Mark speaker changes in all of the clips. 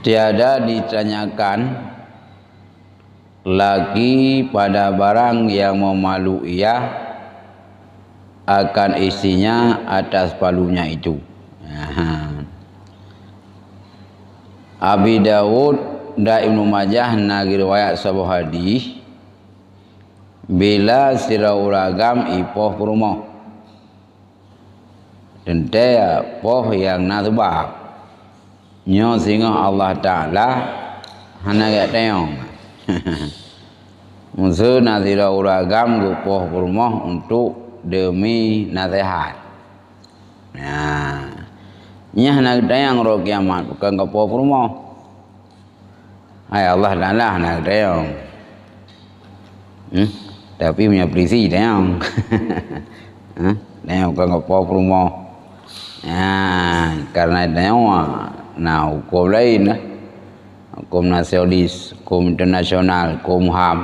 Speaker 1: Tiada ditanyakan lagi pada barang yang memalu ia akan isinya atas palunya itu. Abi Dawud dan Ibnu Majah nagi riwayat sebuah hadis bila sira uragam ipoh perumoh tente poh yang nasbah nyo singa Allah Ta'ala hana gak teong musuh nasira uragam gupoh perumoh untuk demi nasihat. Nah nyah nak dayang ro kiamat bukan kepo perumoh. Hai Allah Ta'ala nak dayang. Tapi punya polisi dayang. Dayang bukan kepo perumoh. Karena dayang nah hukum lain lah. Hukum nasionalis, hukum internasional, hukum HAM.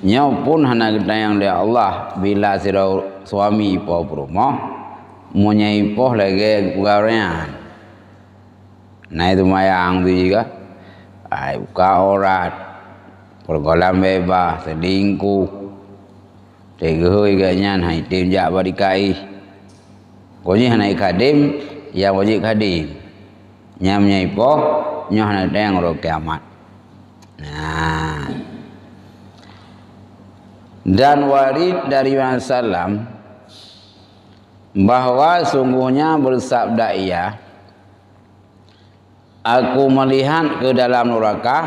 Speaker 1: Nya pun hana dayang dia Allah bila sira suami ipo perumoh munyai poh lagi pegawaian. Nah itu mayang tu juga. Ai buka aurat, pergolam bebas, selingkuh. Tegeh iganya hai tim jak badikai. Konyi hanai kadim, yang wajib kadim. Nya munyai poh, nya hana dayang ro kiamat. Nah. Dan warid dari Rasulullah bahwa sungguhnya bersabda ia, aku melihat ke dalam neraka,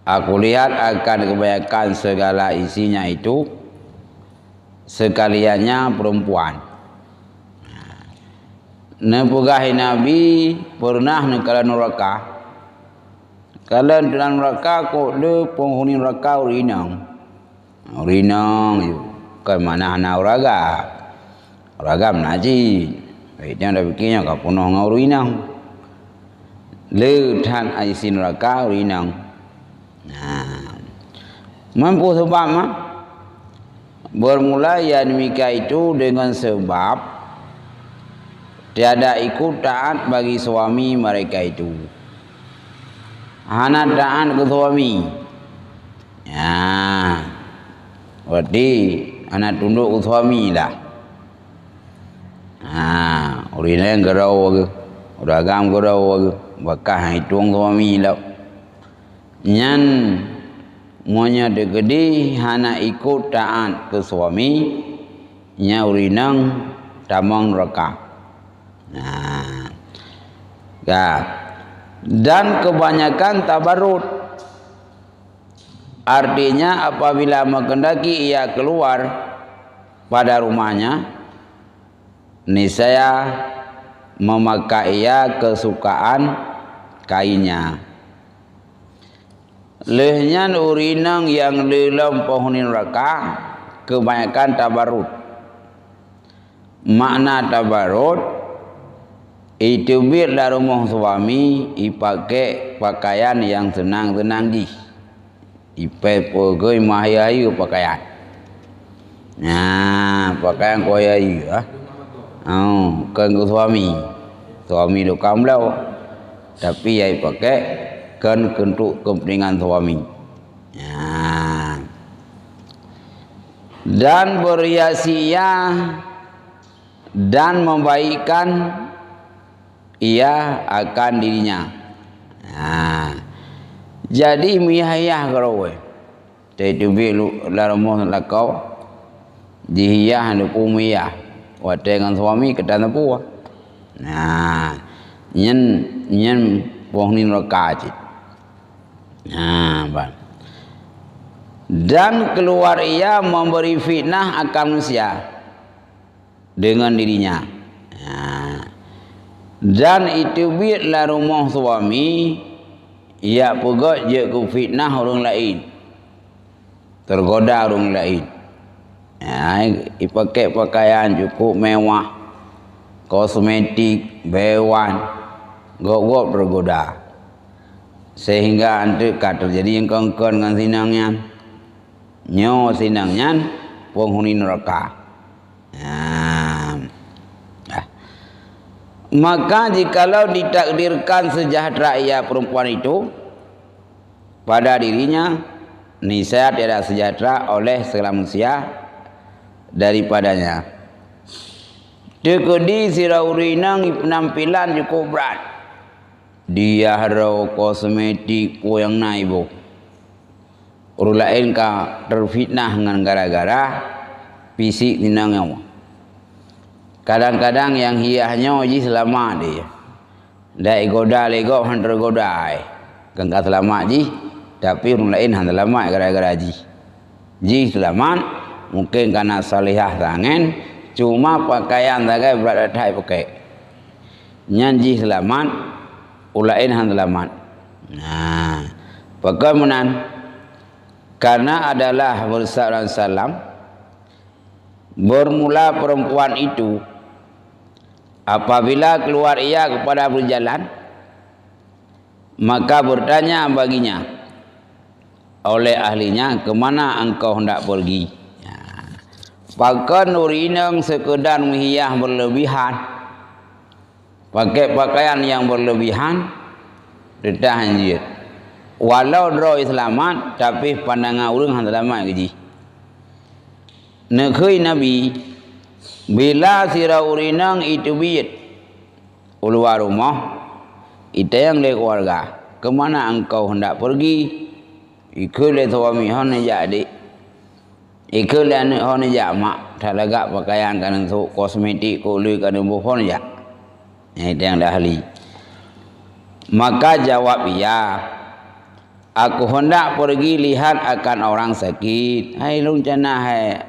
Speaker 1: aku lihat akan kebanyakan segala isinya itu, sekaliannya perempuan. Nepugahi Nabi pernah nekala neraka. Kalau dalam neraka kok le penghuni neraka urinang. Urinang itu ke mana hana uraga. Ragam naji, baiknya dah bikinnya kau penuh ngau urinang. Le tan aisin neraka urinang. Nah, mampu sebab mah bermula yang demikian itu dengan sebab tiada ikut taat bagi suami mereka itu. Hana taat ke suami. Ya, berarti anak tunduk ke suami lah. Urinang gerau ke, uragam gerau ke, bakah hitung suami lah. Nyan muanya degedi hana ikut taat ke suami, nya urinang tamang reka. Nah, dan kebanyakan tabarut. Artinya apabila mengendaki ia keluar pada rumahnya, niscaya memakai ia kesukaan kainnya. Lehnya urinang yang dalam pohon neraka kebanyakan tabarut. Makna tabarut itu bila rumah suami ipakai pakaian yang senang-senang di. Ipai pegoi mahai pakaian. Nah, pakaian koyai ah. Kan ke suami. Suami lu kamlau. Tapi ai pakai kan untuk kepentingan suami. Nah. Dan berhiasi ia dan membaikkan ia akan dirinya. Nah. Jadi mihayah kalau tu bilu larmoh lakau dihiyah nu miyah wa dengan suami kedan puah. Nah, nyen pohni neraka. Nah, bang. Dan keluar ia memberi fitnah akan manusia dengan dirinya. Nah, dan itu biarlah rumah suami ia pegat je ke fitnah orang lain. Tergoda orang lain. Pakai pakaian cukup mewah, kosmetik, bewan, gok-gok tergoda. Sehingga nanti terjadi yang kengkon dengan sinangnya. Nyo sinangnya penghuni neraka. Maka jikalau ditakdirkan sejahtera ia perempuan itu pada dirinya, niscaya tiada sejahtera oleh segala manusia daripadanya. Tekedi siraurinang penampilan cukup berat. Dia harau kosmetik po yang naibo. Orang lain ka terfitnah dengan gara-gara fisik tinangnya. Kadang-kadang yang hiahnya ji selamat dia. Dai goda lego hantar godai. Kangka selamat ji, tapi orang lain hantar selamat gara-gara ji. Ji selamat mungkin karena salihah tangan, cuma pakaian tagai berat thai pakai. Nyanji selamat, ulain hantar selamat. Nah, bagaimana? Karena adalah bersabda salam bermula perempuan itu apabila keluar ia kepada berjalan, maka bertanya baginya oleh ahlinya, kemana engkau hendak pergi? Pakai nurinang sekedar mihiyah berlebihan, pakai pakaian yang berlebihan, tidak anjir. Walau droi selamat, tapi pandangan orang hang selamat keji. Nekui Nabi, bila sirah urinang itu biyat keluar rumah, itu yang le keluarga. Kemana engkau hendak pergi? Ikut le suami hon jadi. Ikut le anak hon mak. Tak lagak pakaian kan untuk kosmetik kulit kan bukan ya. Itu yang dah ahli. Maka jawab ia, aku hendak pergi lihat akan orang sakit. Hai rencana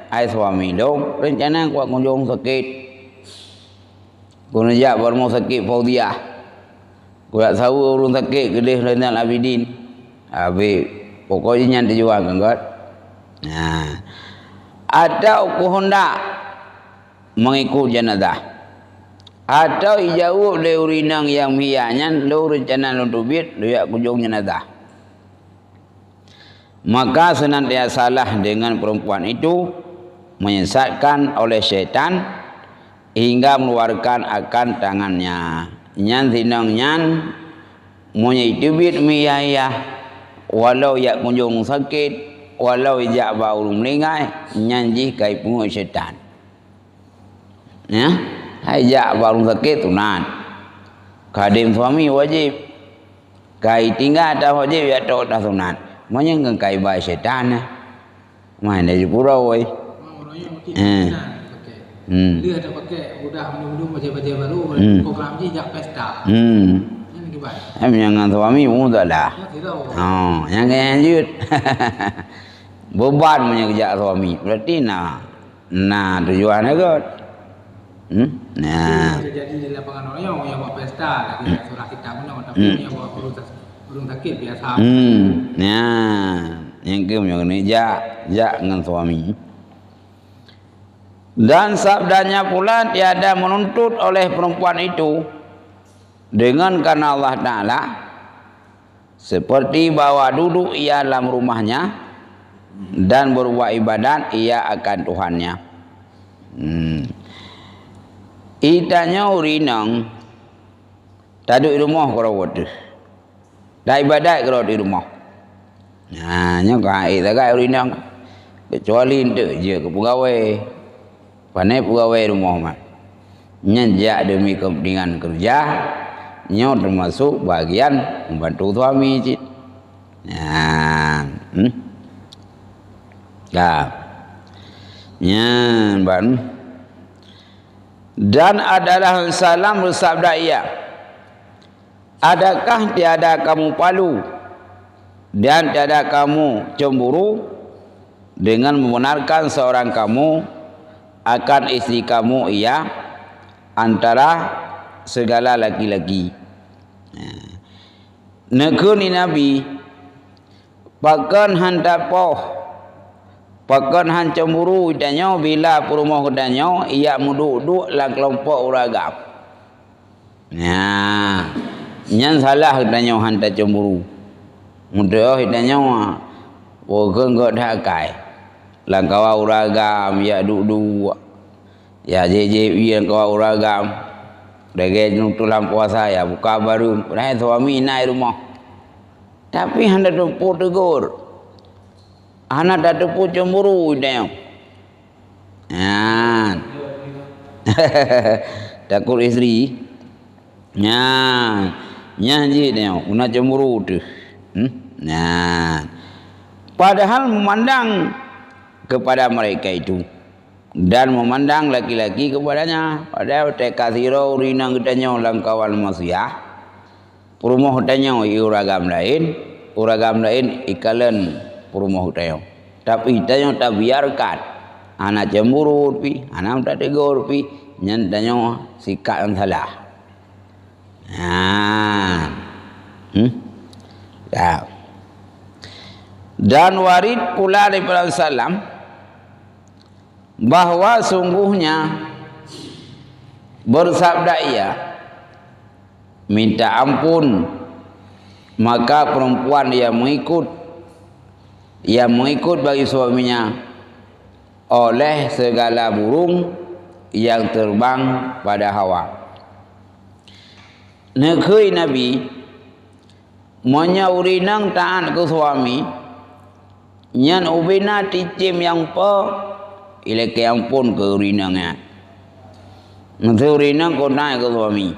Speaker 1: hai suami dong. Rencana kuat kunjung sakit. Kunjak bermu sakit Faudiah. Kuat tahu orang sakit kedih Zainal Abidin. Habis pokoknya nanti jual kan God. Nah, ada aku hendak mengikut jenazah. Atau ijauh le urinang yang mianya lo rencana lo dubit lo ya kunjung jenazah. Maka senantiasalah dengan perempuan itu menyesatkan oleh syaitan hingga mengeluarkan akan tangannya. Nyan tinang nyan menyitubit miyaya walau ya kunjung sakit walau ijak bau melingai nyanji kai pungut syaitan. Ya, ijak bau sakit tunan. Kadim suami wajib. Kai tinggal dah wajib ya tok dah tunan. Maknanya kai bai syaitan nah. Main dari purau oi.
Speaker 2: Dia ada pakai udah minum baju-baju baru program jak pesta. Yang dibaik.
Speaker 1: Yang suami muda dah. Oh, yang lanjut. Beban punya kerja suami. Berarti nah tujuannya kot. Nah.
Speaker 2: Jadi di lapangan orang yang buat pesta, lagi surah kita pun tapi yang buat burung sakit biasa.
Speaker 1: Nah, yang kemudian ini jak dengan suami. Dan sabdanya pula tiada menuntut oleh perempuan itu dengan karena Allah Ta'ala seperti bahwa duduk ia dalam rumahnya dan berbuat ibadat ia akan Tuhannya. Itanya urinang taduk di rumah kerawat tu. Dah ibadat kerawat di rumah. Nah, nyok ita kai urinang kecuali tu je ke pegawai. Pandai pegawai rumah mat. Nyanjak demi kepentingan kerja, nyo termasuk bagian membantu suami cik. Nah, dah. Nyan ban. Dan adalah salam bersabda ia, adakah tiada kamu palu dan tiada kamu cemburu dengan membenarkan seorang kamu akan istri kamu ia antara segala laki-laki. Negeri Nabi pakan hantapoh pakan han cemburu danyo bila perumah danyo ia muduk-duk la kelompok uragam. Nah, nyan salah danyo han ta cemburu. Mudah danyo bukan god hakai. Lang kawa uragam ya duk-duk. Ya jeje yang kawa uragam. Dege tulang puasa ya buka baru dah suami naik rumah. Tapi hendak tempuh tegur. Anak dah tempuh cemburu dia. Ya. Takut isteri. Ya. Nyanyi dia una cemburu tu. Nah. Padahal memandang kepada mereka itu dan memandang laki-laki kepadanya. Padahal tekasiro rinang tanya langkawan manusia. Perumah tanya uragam lain ikalan perumah tanya. Tapi tanya tak biarkan anak cemburu pi, anak tak tegur pi, nyan tanya sikap yang salah. Ya. Dan warid pula daripada Salam bahwa sungguhnya bersabda ia minta ampun maka perempuan yang mengikut bagi suaminya oleh segala burung yang terbang pada hawa. Negeri Nabi menyaurinang taat ke suami nyan ubina ticim yang ilake ampun ke urinangnya. Nanti urinang kau naik ke suami.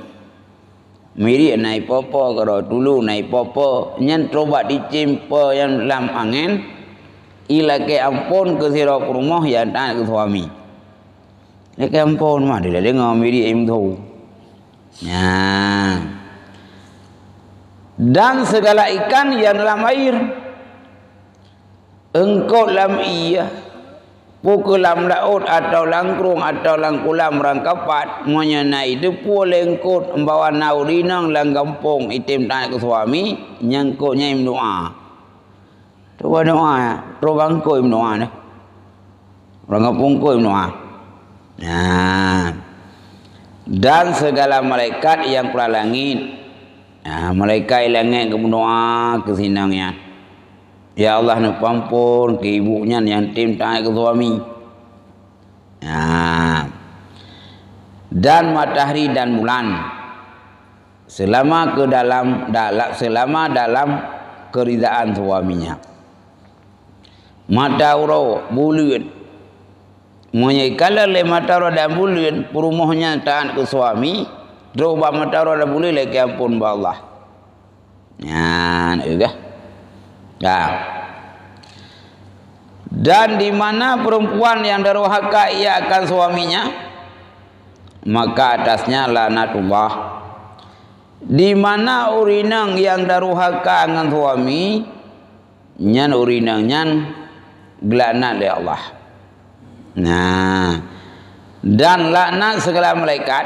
Speaker 1: Miri naik popo kalau dulu naik popo nyan coba ticim yang lam angin ilake ampun ke sirap rumah yang taat ke suami. Ilake ampun mah dia dengar miri imtu. Ya. Dan segala ikan yang dalam air engkau lam iya pukul lam laut atau langkrung atau langkulam rangkapat menyenai depu lengkut membawa naurinang lang kampung itim tanya ke suami nyangkutnya im doa. Coba doa ro bangko im doa dah. Orang kampung ko im doa. Nah. Dan segala malaikat yang pula langit. Nah, malaikat langit ke doa ke sinangnya. Ya Allah nak pampun ke ibunya yang tim tanya ke suami. Nah. Dan matahari dan bulan selama dalam keridaan suaminya. Matahari bulan menyikala le matahari dan bulan perumahnya taat ke suami. Coba matahari dan bulan lagi ampun ba Allah. Ya, juga. Ya. Dan di mana perempuan yang durhaka ia akan suaminya maka atasnya laknatullah. Di mana urinang yang durhaka dengan suami nyan urinang nyan laknat oleh Allah. Nah, dan laknat segala malaikat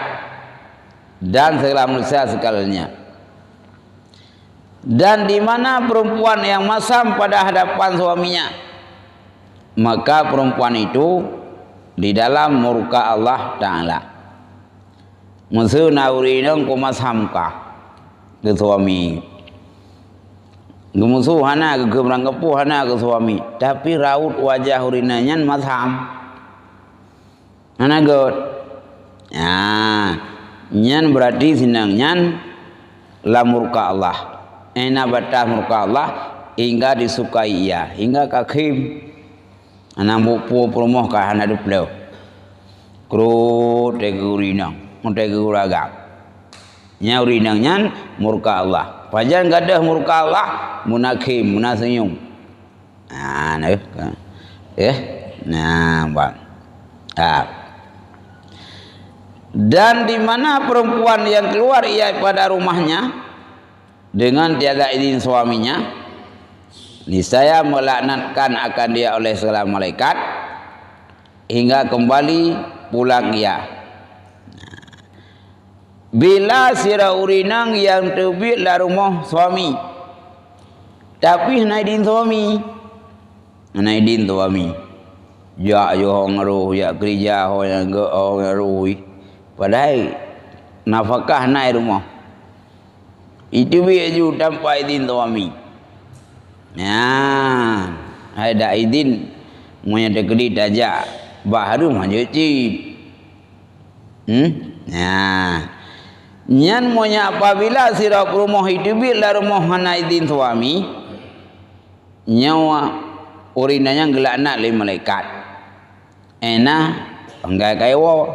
Speaker 1: dan segala manusia sekalanya. Dan di mana perempuan yang masam pada hadapan suaminya maka perempuan itu di dalam murka Allah Ta'ala. Musuh naurinang ko masamka ke suami. Gemusuh hana ke gebrang kepuh hana ke suami. Tapi raut wajah urinanya masam. Hana god. Ya, nyan berarti sinang nyan la murka Allah. Ena batas murka Allah hingga disukai ia, hingga kakim anak bupu perumah kah anak duplau kru tegurinang teguragak nya urinang nyan murka Allah pajan gadah murka Allah munakim munasenyum nah bang dan di mana perempuan yang keluar ia pada rumahnya dengan tiada izin suaminya, niscaya melaknatkan akan dia oleh segala malaikat hingga kembali pulang ia. Bila sira urinang yang terbit la rumah suami, tapi naidin suami, ya yo ngaruh ya kerja ho yang go ngaruh, padahal nafkah naik rumah. Itu biju tanpa izin suami. Ya, ada izin punya dekedi aja baru mencuci. Ya. Nyan monya apabila sira rumah hidup la rumah hana idin suami nyawa urinanya gelakna le malaikat ena panggai kaiwa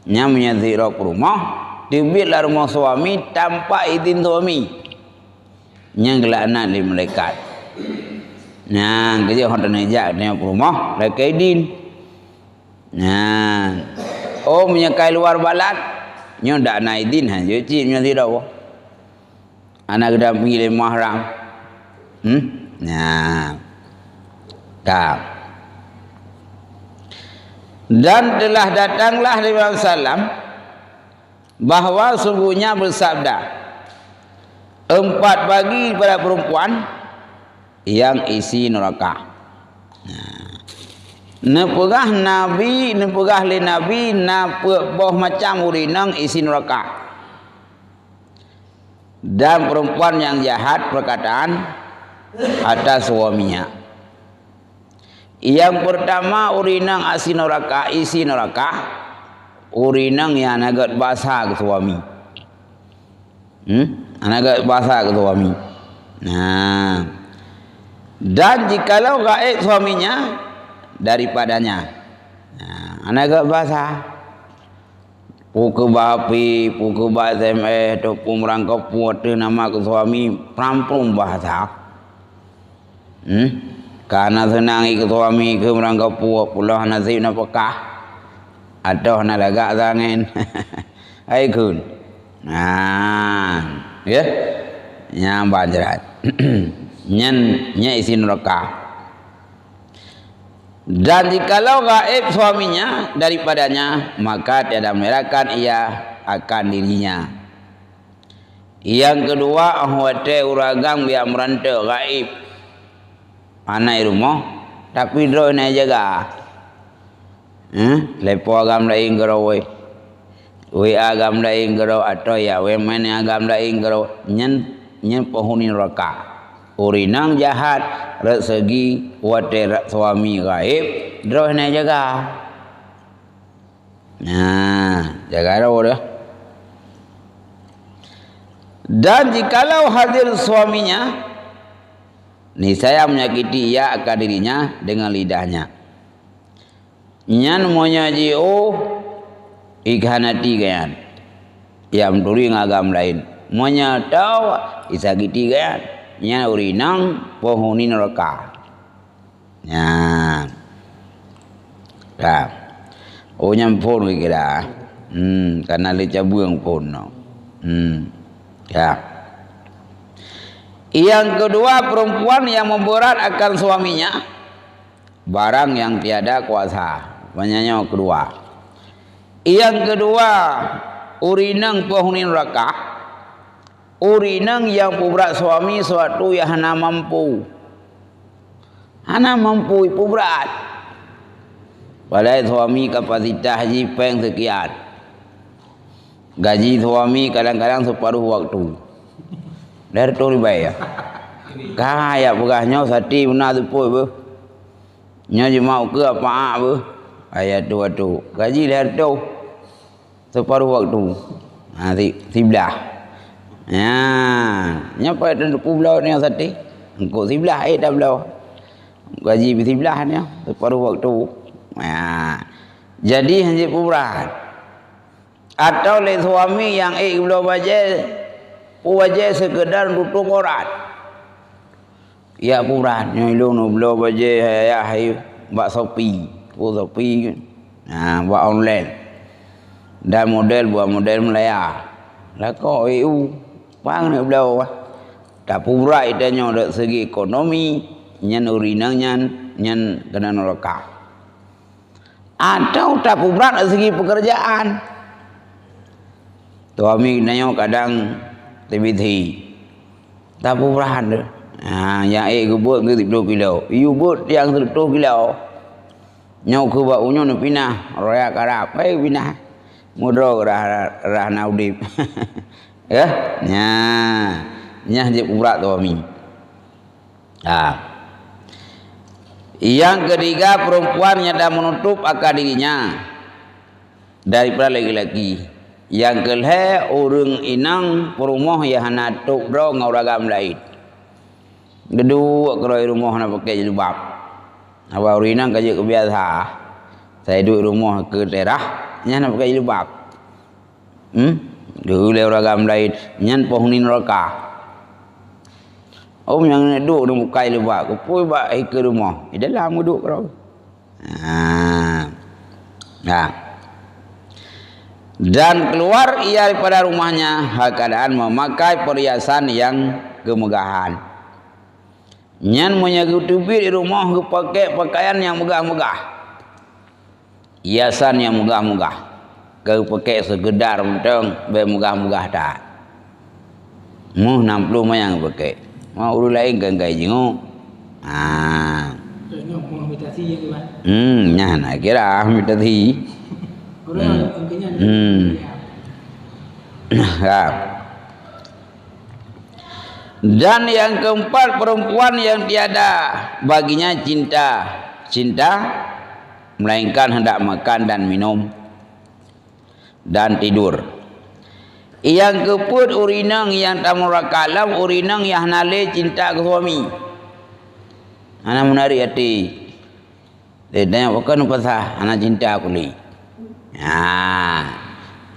Speaker 1: nyamnya sira rumah hidup la rumah suami tanpa izin suami nya gelakna le malaikat nah kerja hot nejak nya rumah la kaidin nah oh menyekai luar balat nyo dak naidin han je cip nya tidak apa anak dah pilih mahram nah tak dan telah datanglah Nabi sallam bahwa sungguhnya bersabda 4 bagi pada perempuan yang isi neraka nepegah nabi nepegah le nabi na boh macam urinang isi neraka dan perempuan yang jahat perkataan atas suaminya. Yang pertama urinang isi neraka urinang yang agak basah ke suami agak basah ke suami. Nah dan jikalau gaib suaminya daripadanya anak bahasa puku bapi puku SMS tu pumrangkap puat nama ke suami perampung bahasa karena senangi ke suami ke merangkap puat pula nasib nak pekah atau nak lagak zangen ai kun ya nyam banjaran nya isi neraka. Dan jikalau gaib suaminya daripadanya maka tiada merahkan ia akan dirinya. Yang kedua ahwate uragang biar merantau gaib anak rumah tapi drone jaga lepo agam lain gero we agam lain gero atau ya we mana agam lain gero nyen pohoni neraka. Urinang jahat rezeki wate suami gaib droh na jaga. Nah, jaga dah. Dan jikalau hadir suaminya niscaya menyakiti ia akan dirinya dengan lidahnya. Nyan monya jiu ikhanati kan. Yang tuli ngagam lain. Monya tahu isakiti kan. Nya urinang pohoni neraka. Nah. Dah. Oh nyampun kira. Karena leca buang pun no. Ya. Yang kedua perempuan yang memberat akan suaminya barang yang tiada kuasa. Banyak kedua. Yang kedua urinang pohoni neraka. Urinang yang berat suami suatu yang hana mampu ibu berat padahal suami kapasitas haji peng sekian gaji suami kadang-kadang separuh waktu dari tu ribai ya kaya pegahnya sati benar tu pun nya mau ke apa ayat tu gaji dari tu separuh waktu tibelah ya, nyapa itu pulau ni sati, engkau sebelah dah belau, gaji sebelah ni, separuh waktu. Ya, jadi hanya berat. Atau le suami yang belau wajah sekedar tutup orang. Ya berat, nyelong no belau wajah ya buat Shopee, buat online. Dan buat model Melaya. Lah kau EU pang nak belau tak purai danyo dari segi ekonomi nyan urinang nyan kena neraka atau tak purai dari segi pekerjaan suami danyo kadang tibiti tak purai dah yang gebut ke 10 kilo you but yang 10 kilo nyau ke baunya nak pinah royak karap pinah mudro rah naudip ya nya je urat suami. Yang ketiga perempuan yang dah menutup akal dirinya daripada laki-laki Yang kelhe urang inang perumah yang natuk ro ngauragam lain. Gedua keroi rumah nak pakai jilbab. Apa urinang kaje kebiasa. Saya duduk rumah ke daerah, nya nak pakai jilbab. Dulu uragam lain, nyan pohoni neraka. Yang nak duduk nak pakai jilbab, kupui bak ke rumah. Di dalam duduk keroi. Dan keluar ia daripada rumahnya keadaan memakai perhiasan yang kemegahan. Nyan menyutupi di rumah pakai pakaian yang megah-megah, hiasan yang megah-megah. Kau pakai sekedar mentang megah-megah tak. Muh 60 mayang pakai. Mau urut lain kan kai jenguk.
Speaker 2: Nak imitasi je ke bang?
Speaker 1: Nya nak kira imitasi.
Speaker 2: Orang angkanya
Speaker 1: Dan yang keempat, perempuan yang tiada baginya cinta melainkan hendak makan dan minum dan tidur. Yang keput urinang yang tamura kalam urinang yang nale cinta ke suami. Anak menarik hati. Dia tanya bukan pasal anak cinta aku ni.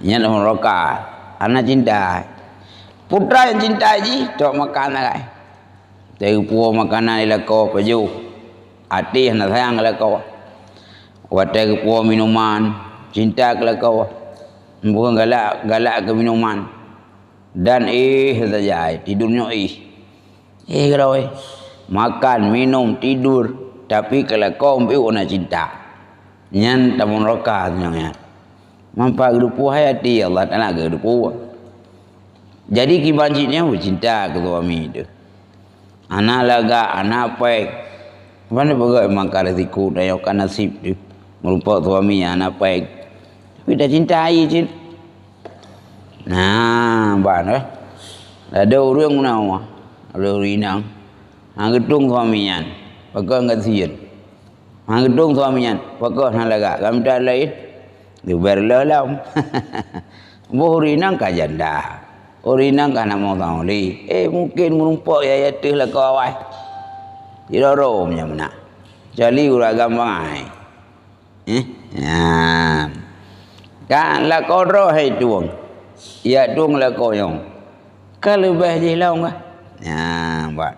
Speaker 1: Yang tamura anak cinta. Putra yang cinta ji, tok makan lah. Terpuo makanan ila kau baju. Hati hendak sayang ila kau. Watai puo minuman, cinta ke kau. Bukan galak ke minuman. Dan saja tidurnya kalau makan, minum, tidur. Tapi kalau kau ambil nak cinta. Nyan tamun roka sebenarnya. Mampak kedupu hayati Allah tak nak kedupu. Jadi kibancitnya cinta ke suami itu. Anak laga, anak baik. Mana bagai mangkar resiko dayokan nasib tu. Merupakan suami anak baik. Tapi dah cintai je. Bana. Ada orang nama. Ada orang hang gedung suaminya. Pakai ngasian. Hang gedung suaminya. Pakai hang laga. Kami tak lain. Dia berlalam. Borinang kajanda. Orinang kana mau tahu li. Mungkin merumpak ya yatih lah kau awai. Iroro punya mana. Jali uragam bangai. Kan lah kau roh hai tuang. Ya tuang lah kau yang. Kalau bah je laung ah. Buat.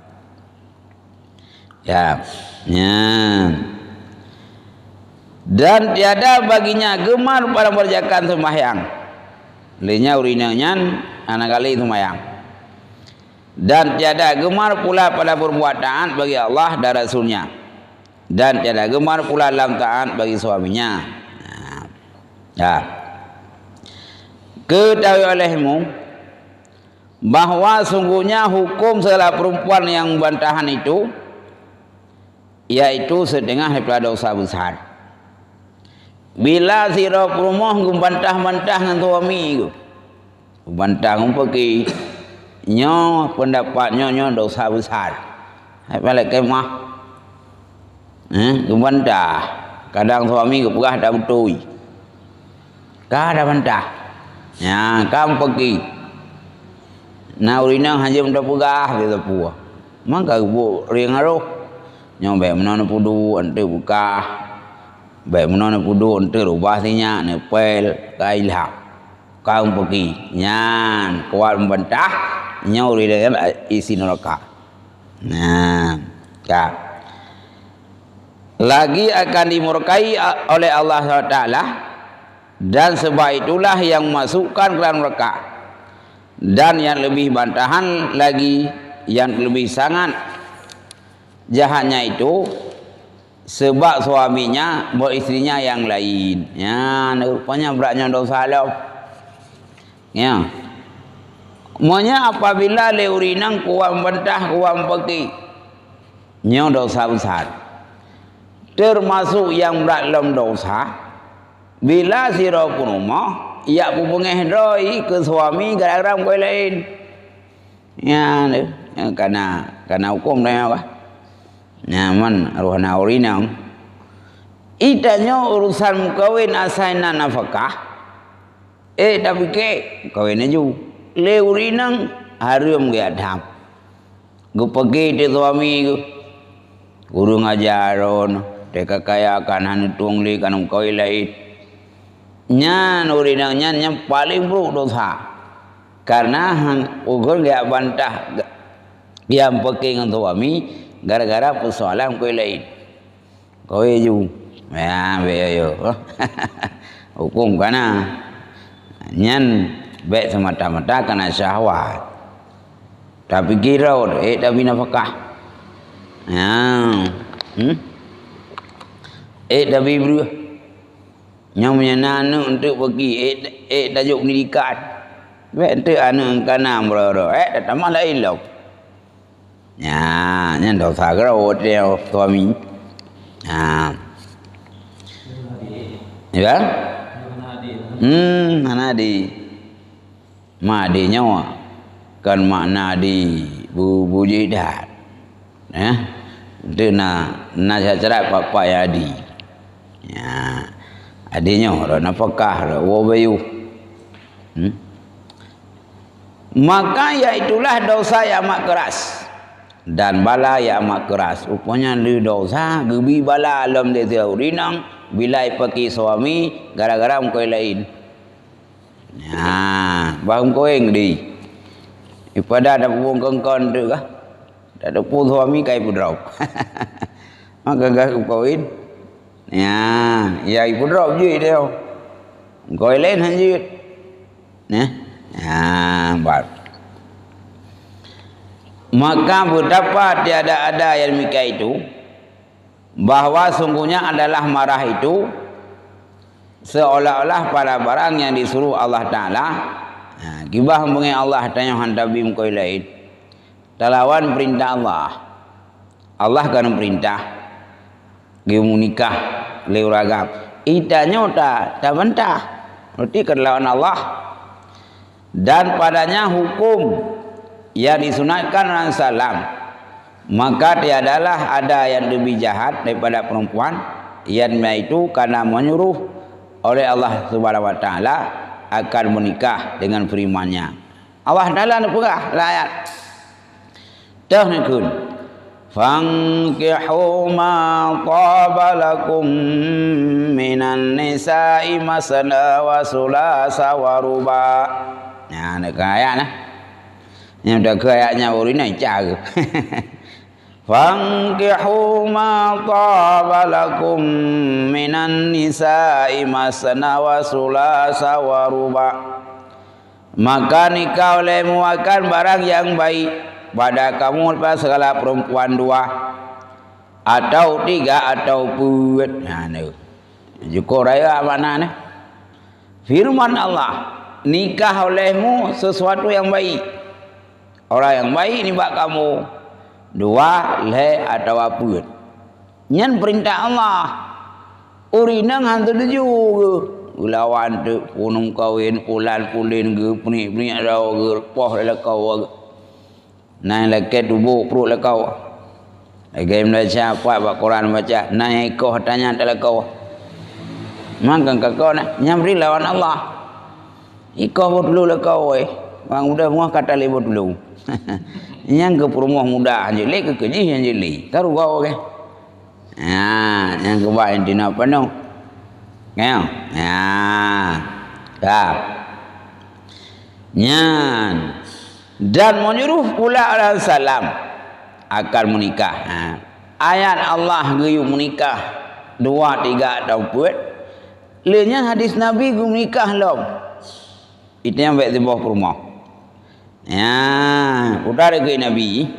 Speaker 1: Dan tiada baginya gemar pada mengerjakan sembahyang. Linya urinanya anak kali itu mayang. Dan tiada gemar pula pada perbuatan bagi Allah dan Rasulnya. Dan tiada gemar pula dalam taat bagi suaminya. Ketahui olehmu bahawa sungguhnya hukum segala perempuan yang bantahan itu yaitu setengah daripada dosa besar. Bila sira perumah bantah-bantah dengan suami itu, bantah pergi nyo pendapatnya nyo dosa besar. Balik kemah. Bantah. Kadang suami ke pegah dah betul. Kada bantah. Kam pergi. Na urinang hanya dah pegah dia puah. Maka bu ring aroh. Nyo be menana pudu ante buka. Be menana pudu ante rubah sinya nepel kailhak. Kau pergi nyan kuat membantah nyuri dengan isi neraka. Lagi akan dimurkai oleh Allah SWT dan sebab itulah yang masukkan ke dalam neraka. Dan yang lebih bantahan lagi, yang lebih sangat jahatnya itu sebab suaminya beristrinya yang lain. Rupanya beratnya dosa Allah. Monya apabila le urinang kuam bantah kuam pergi nyo dosa besar. Termasuk yang berat dalam dosa bila sira rumah ia pupengeh doi ke suami gara-gara kau lain. Karena hukum dia apa? Nyaman rohana urinang. Itanya urusan kawin asaina nafkah. Tapi ke kawin ju leurinang harum ge adham. Gu pergi di suami gu. Guru ngajaron, deka kaya kan hanu tungli kanum koi lain. Nyan urinang nyan paling buruk dosa. Karena hang ugur gak bantah yang pergi dengan suami gara-gara persoalan koi lain. Koi ju. Ya, beyo. Hukum kana nyan baik semata-mata karena syahwat. Tapi kirau tapi nafkah. Tapi bro. Yang punya anak untuk pergi tajuk pendidikan. Baik untuk anak kana bro. Tak malah lain lah. Ya, nyan dosa kerau dia suami. Ya. Nadi. Madi nyawa. Kan makna di bujidat. Itu na cara papa ya adi. Ya. Adinya orang nafkah, wabayu. Maka yaitulah dosa yang amat keras. Dan bala yang amat keras. Rupanya li dosa gebi bala alam dia rinang bila pergi suami gara-gara mengkoi lain. Bang koeng di. Ipada ada pun kengkon tu kah? Tak ada pun suami kai pudrau. Maka gak koin. Ya ibu drop je dia. Koi lain hanjut. Baik. Maka betapa tiada ada yang demikian itu bahawa sungguhnya adalah marah itu seolah-olah pada barang yang disuruh Allah Ta'ala gibah mengenai Allah tanya handabi mengkoi lain talawan perintah Allah. Allah kan perintah gimu nikah leuragap itanya tak bantah berarti kelawan Allah dan padanya hukum yang disunatkan dengan salam. Maka tiadalah ada yang lebih jahat daripada perempuan yang itu karena menyuruh oleh Allah Subhanahu wa taala akan menikah dengan firman-Nya. Allah Taala nak perah ayat. Tahnikun fankihu ma taba lakum minan nisa'i masna wa sulasa wa ruba. Nak ayat nah. Yang dah ke ayatnya urina cara. Fankihu ma taba lakum minan nisa'i masna wa sulasa wa ruba. Maka nikah olehmu akan barang yang baik pada kamu pada segala perempuan dua atau tiga atau empat. Joko raya mana ni? Firman Allah, nikah olehmu sesuatu yang baik. Orang yang baik ni bak kamu dua le atau apa. Nyan perintah Allah. Urinang hantu juga. Ulawan tu punung kawin pulan pulin ge penik-penik rau ge poh le kau. Nai leket tubuh perut le kau. Lagi Malaysia kuat bak Quran baca nai kau tanya tak le kau. Mangkang kau nak nyamri lawan Allah. Iko dulu le kau Bang udah muah kata lebo dulu. Yang ke perumah muda je le ke keji yang je le. Taru kau ke. Yang ke baik dina penuh. Ngau. Dah. Nyan. Dan menyuruh pula orang salam akan menikah. Ayat Allah geyu menikah 2, 3 atau 4. Lenya hadis Nabi geyu menikah lom. Itu yang baik di bawah rumah. Utara ke Nabi.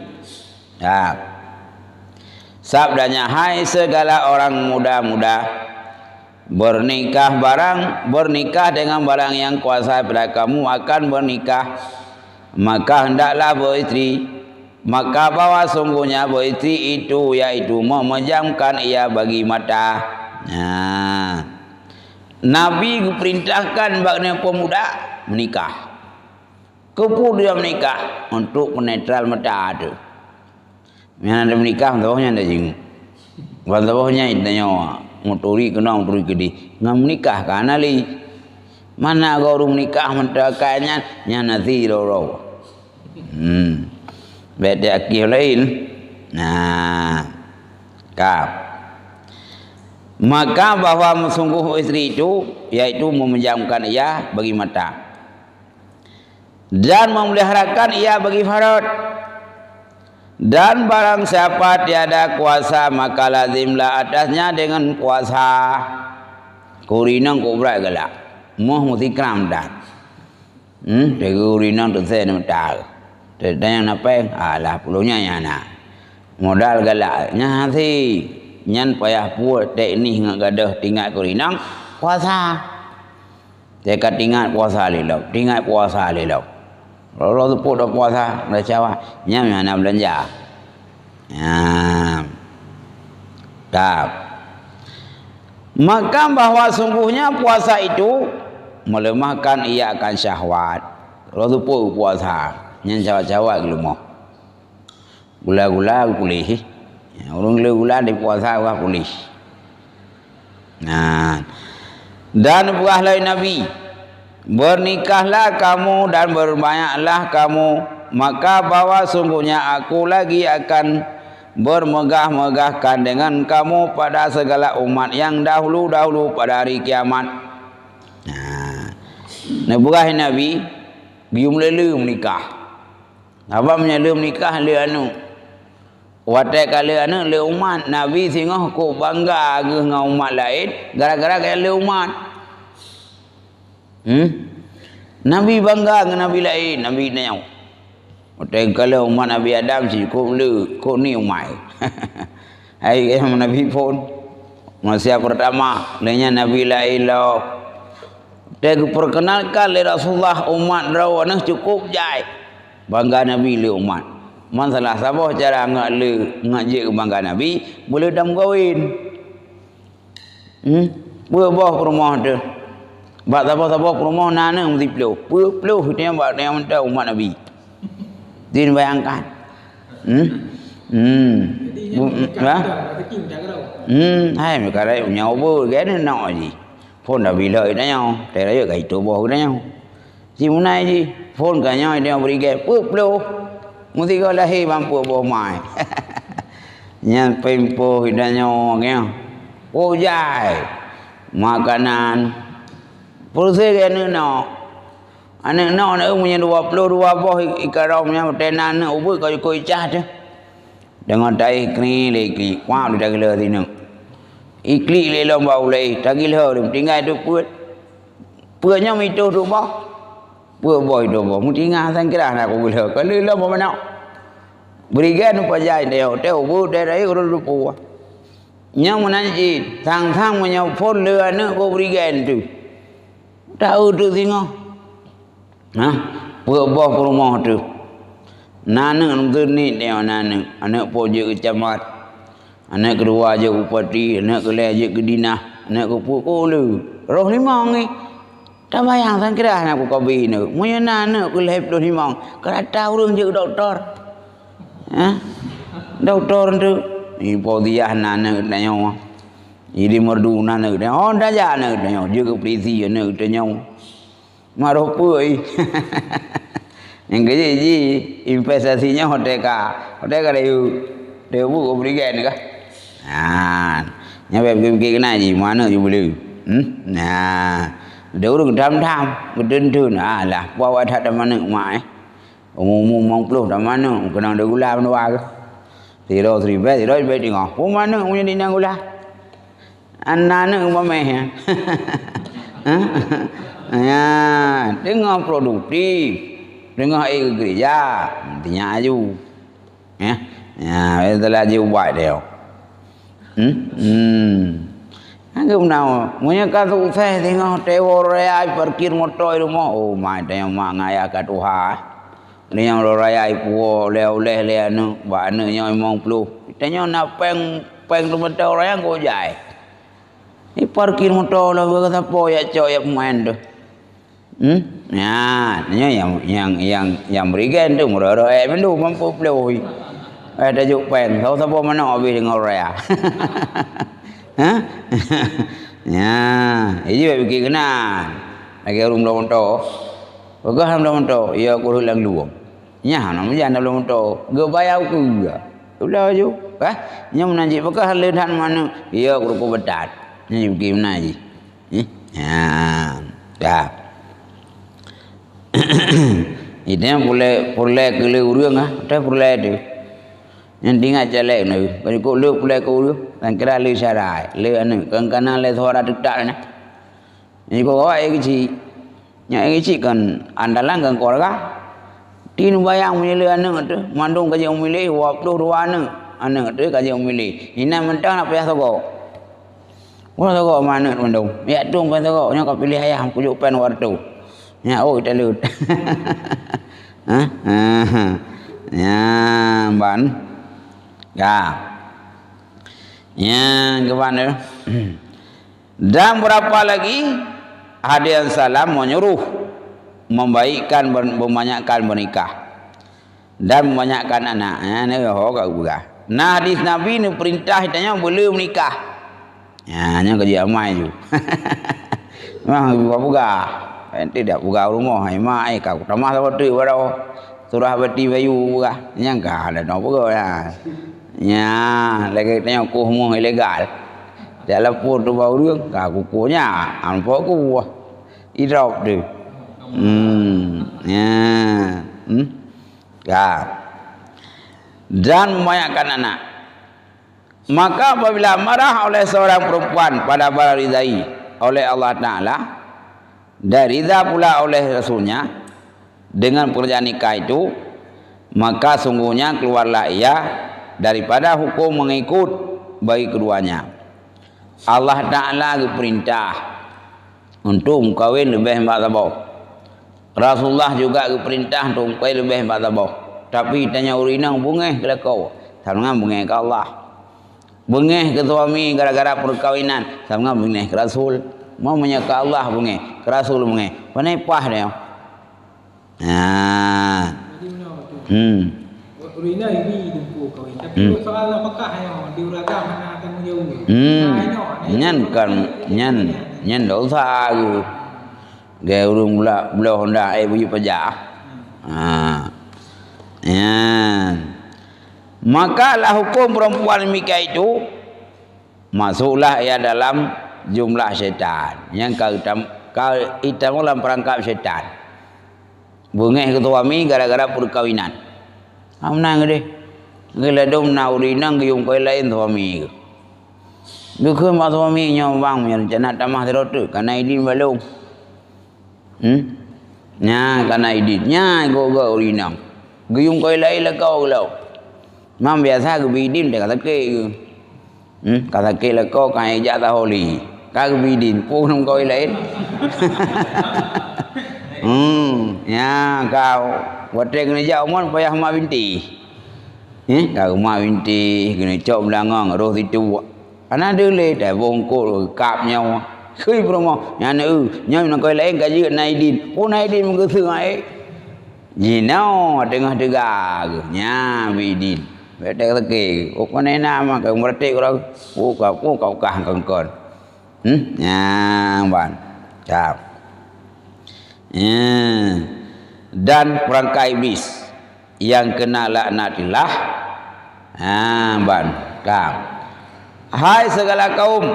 Speaker 1: Sabdanya, hai segala orang muda-muda, bernikah dengan barang yang kuasa pada kamu akan bernikah, maka hendaklah beristri, maka bahwa sungguhnya beristri itu yaitu memejamkan ia bagi mata. Nabi perintahkan bagi pemuda menikah. Kepul dia menikah untuk menetral mata ada. Yang ada menikah, bawahnya ada jeng. Bawahnya itu nyawa. Motori kena motori gede. Ngam menikah kan ali. Mana gorong nikah mentakanya nya nanti roro. Beda akil lain. Nah, kap. Maka bahwa sungguh istri itu yaitu memejamkan ia bagi mata dan memeliharakan ia bagi farad. Dan barang siapa tiada kuasa maka lazimlah atasnya dengan kuasa. Kurinang kubra galak. Moh mesti kram dah. Kurinang tu saya nak tahu. Tanya apa? Alah puluhnya yana. Modal galak. Nyati. Nyan payah buat teknik ngak gadah tinggal kurinang puasa. Dekat tinggal puasa lelau. Tinggal puasa lelau. Kalau tu pun dah puasa, dah cawa, nyam yang nak belanja. Tak. Maka bahwa sungguhnya puasa itu melemahkan ia akan syahwat. Kalau tu pun puasa, nyan cawa-cawa gelumah. Gula-gula pulih. Orang gula-gula di puasa wah pulih. Nah. Dan buahlah Nabi, bernikahlah kamu dan berbanyaklah kamu, maka bahwa sungguhnya aku lagi akan bermegah-megahkan dengan kamu pada segala umat yang dahulu-dahulu pada hari kiamat. Nah, buah Nabi bium lelu menikah. Apa menyelum nikah le anu? Watai kala anu le umat Nabi singoh ko bangga dengan umat lain gara-gara kaya le umat. Nabi bangga dengan Nabi lain, Nabi nanya. Watai kala umat Nabi Adam si ko le ko ni umat. Hai Nabi pun manusia pertama lainnya Nabi lain lo. Dia perkenalkan le Rasulullah umat rawana cukup jai. Bangga Nabi le umat. Masalah sabah cara ngajak bangga Nabi boleh dam kawin. Buah rumah tu. Bak sabah rumah nana mesti peluh. Peluh dia buat yang mentah umat Nabi. Din bayangkan. Hai mereka rai nyawa kan nak je. Phone dah bila dah nyau. Tai raya kai tu boh dah nyau. Si munai ji phone ka nyau dia beri ke peluh. Mesti kau lahir mampu bawa mai. Yang pempo hidanya orang oh jai. Makanan. Proses kan nak. Anak nak punya 22 buah ikaramnya tenan ubur kau icah tu. Dengan tai kni lagi. Wah dia gila sini. Ikli lelong bau lei, tagil ho tinggal tu puat. Puatnya itu tu bah. Boy do bo mutinga sang kira nak ko gula ko le lo mo mana berigan pa jai de te bu de rai ko lu pu nyang mana ji thang mo nyau phone le na ko berigan tu tahu tu singo ha bo ko mo tu nana tu ni de nana anak po je kecamat anak kedua je upati anak kele je kedina anak ko pu ko lu roh limang ni. Tak bayang sang kira nak aku kabi ni. Munya nana aku lep tu himang. Kerata urang je doktor. Doktor tu. Ni podiah nana tanya. Jadi merdu nana tanya. Oh dah jana tanya. Juga polisi nana tanya. Maruh pui. Yang kerja ji investasinya hoteka dia buku berikan kah? Nyampe pergi kena ji mana je boleh. Dia urung dam-dam, gedendun. Alah, bawa dah mana mak umum mong puluh dah mana, kena ada gula mana ke? Tiro tengok. Oh mana punya dinang gula? Anak umameh. Ya, tengok produktif. Tengok gereja, intinya aju. Ya, itulah aju buat dia. Aku nak, punya kata saya tengok teor raya parkir motor rumah. Oh, macam mak ngaya kat Tuhan. Ni yang raya puo oleh anu, bana yang 50. Tanya nak peng tu motor raya go jai. Ni parkir motor lah kata apa ya cok ya pemain tu. Ya, yang berikan tu murah mendu mampu peloi. Ada juk peng, tahu siapa mana habis dengan raya. Ya, ini bagi kena. lagi urung belum to. Pegah belum to, ya aku hilang luang. Nya nama jangan belum to. Ge bayar aku juga. Udah ju, nya menanji pegah ledan mana? Ya aku ko bedat. Nya pergi menaji. Ya. Dah. Itu yang boleh kele urang tak boleh tu. Yang tinggal jalan ni, kalau kau lu boleh kau lu, kan kira lu syarai, lu anu, kan kana lu suara dekat ni. Ini kau awak yang kecil kan andalan kan keluarga. Tinu bayang memilih anu tu, mandung kaji memilih, waktu dua anu tu kaji memilih. Ina mentang apa ya soko? Wah soko mana mandung? Ya tu pun soko, nya kau pilih ayah, kujuk pen wartu. Ya oh kita lu. Ya ban. Ya. Yang ke mana? Dan berapa lagi hadiah salam menyuruh membaikkan membanyakkan menikah dan membanyakkan anak. Ini kau juga. Nah hadis Nabi ni perintah ditanya boleh menikah. Ya, nya kerja amai ju. Mah buka. Tidak buka rumah, mai kau tamah seperti berau. Surah beti bayu buka. Nyangka ada nopo ya. Ya, lagi tanya aku semua ilegal. Dia lapor tu bau dia, aku kukunya, ampo aku, idrop tu. Ya, ya. Dan membanyakkan anak. Maka apabila marah oleh seorang perempuan pada bara ridai oleh Allah Ta'ala, dan ridha pula oleh Rasulnya dengan pekerjaan nikah itu, maka sungguhnya keluarlah ia daripada hukum mengikut bagi keduanya. Allah Ta'ala perintah untuk kawin lebih hembat tabau. Rasulullah juga perintah untuk kawin lebih hembat tabau. Tapi tanya urinang bungeh ke kau, sama bungeh ke Allah. Bungeh ke suami gara-gara perkawinan, sama bungeh ke Rasul. Mau ke Allah bungeh, ke Rasul bungeh. Penepah dia.
Speaker 2: Urina ini dumpu kawin. Tapi soal apakah yang diuragam mana akan menjauh?
Speaker 1: Nyan dosa tu. Gaya urung belah Honda baju pajak. Maka lah hukum perempuan nikah itu masuklah ia dalam jumlah syaitan. Yang kau hitam dalam perangkap syaitan. Bungeh ke suami gara-gara perkawinan. Menang deh. Geladom na urinang gayung kau lain suami ke. Bukan mak suami nyawang punya rencana tamah terotu karena idin balung. Nya karena idin nya go urinang. Gayung kau lain lah kau lau. Mam biasa ke bidin dia kata ke. Kata ke lah kau kan ejak taholi. Kau bidin pun kau lain. Ya kau wadah kena jauh mon payah mak binti. Kau mak binti kena cok belangang roh situ. Ana dele dah bongkol kap nhau. Khơi promo nhà nữ nhau nó coi lấy cái gì này đi. Ô này đi một cái thứ này. Gì nào tengah tega nya bidin. Bete lagi. Ô con này nama kau mereti kau. Ô kau kang kon. Ya ban. Ciao. Dan perangkai iblis yang kena laknatillah. Ban. Hai segala kaum,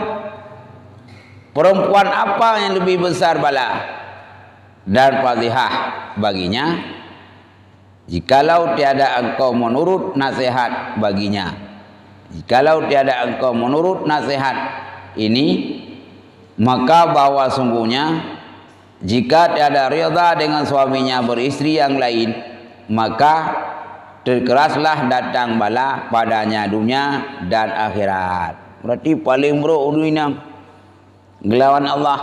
Speaker 1: perempuan apa yang lebih besar bala dan fadhihah baginya jikalau tiada engkau menurut nasihat baginya. Jikalau tiada engkau menurut nasihat ini, maka bahwa sungguhnya jika tiada rida dengan suaminya beristri yang lain, maka terkeraslah datang bala padanya dunia dan akhirat. Berarti paling buruk dunia gelawan Allah,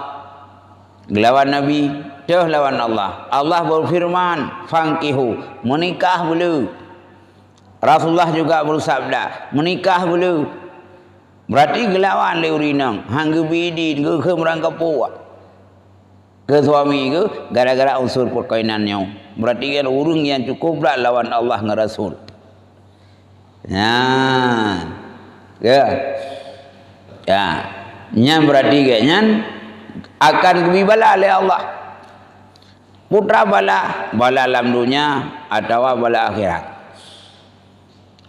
Speaker 1: gelawan Nabi, jauh lawan Allah. Allah berfirman, "Fankihu," menikah dulu. Rasulullah juga bersabda, menikah dulu. Berarti gelawan le urinang, hang bidin ke merangkap puak. Ke suami ke gara-gara unsur perkawinannya. Berarti kan urung yang cukuplah lawan Allah dengan Rasul. Ya, nyan berarti nyan akan kebibala oleh Allah. putra bala lam dunia atau bala akhirat.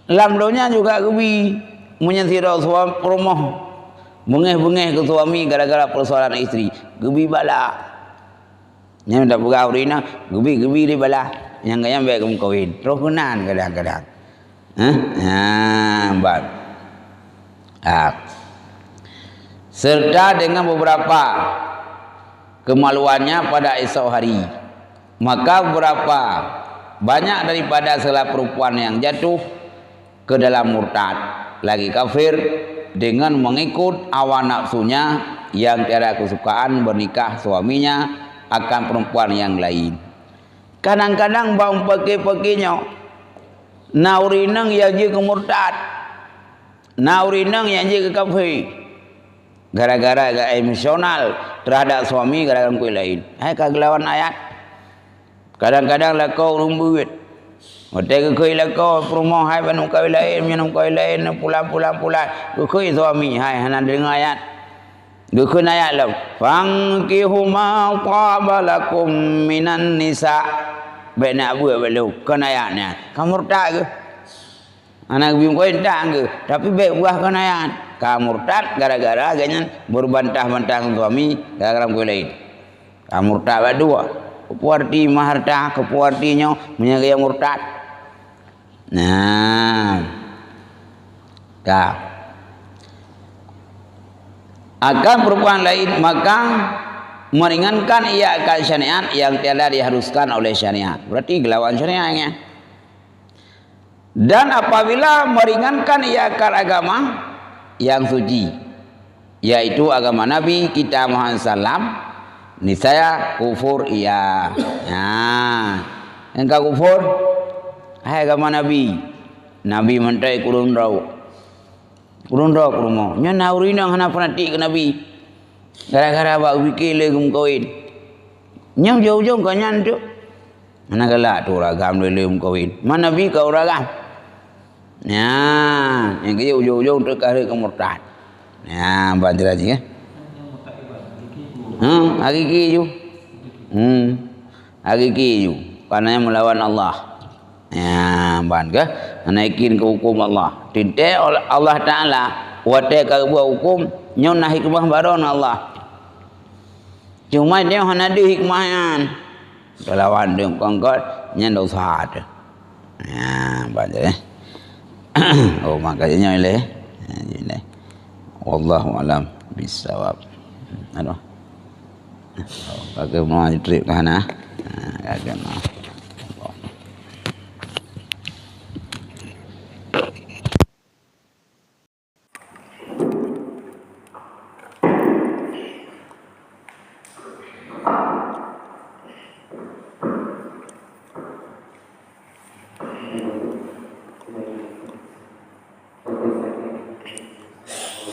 Speaker 1: Lam dunia juga gebi menyesirau suami rumah, bengeh-bengeh ke suami gara-gara persoalan istri, gebi bala. Yang dah pegau rina, gebi di bala. Yang kaya baik kamu kawin, terus kenan kadang-kadang. Bang. Serta dengan beberapa kemaluannya pada esok hari, maka beberapa banyak daripada segala perempuan yang jatuh ke dalam murtad, lagi kafir dengan mengikut hawa nafsunya yang tiada kesukaan bernikah suaminya akan perempuan yang lain. Kadang-kadang bang pakai-pakainya naurinang yang je ke murtad, naurinang yang je ke kafir, gara-gara agak emosional terhadap suami gara-gara kuih lain. Hai kagelawan ayat. Kadang-kadang lah kau rumbuit. Hotel ke kuih lah kau perumah hai panu kuih lain, minum kuih lain pulang. Kuih suami hai hana dengar ayat. Dukun ayat lah. Fankihu ma qabalakum minan nisa. Baik nak buat belum? Kan ayatnya. Kamu murtad ke? Anak biung kuih tak ke? Tapi baik buah kan ayat. Kamu murtad gara-gara agaknya berbantah-bantah suami gara-gara kuih lain. Kamu murtad berdua. Kepuarti maharta, kepuartinya menyagai murtad. Nah. Tak. Akan perempuan lain maka meringankan ia akan syariat yang tiada diharuskan oleh syariat. Berarti gelawan syariatnya. Dan apabila meringankan ia akan agama yang suci, yaitu agama Nabi kita Muhammad sallam, niscaya kufur ia. Engkau kufur hai agama Nabi. Nabi mentai kurun rau. Kurun rau kurmo. Nya naurina hana fanatik ke Nabi. Gara-gara bak fikir le kum kawin. Nya jauh-jauh kanyan tu. Mana galak tu ragam le kawin. Mana Nabi kau ragam. Yang ke ujung-ujung tu kahre ke murtad. Bantu lagi ya. Hakiki ju. Hakiki ju. Karena melawan Allah. Ban ke naikin ke hukum Allah. Tidak Allah Taala wate ka buat hukum nyona hikmah baron Allah. Cuma dia hana ada hikmahan. Lawan dia kongkot nya dosa tu. Ban je. Oh makanya ile. Ile. Wallahu alam bisawab. Aduh. Pakai mau trip ke sana. Kagak mau.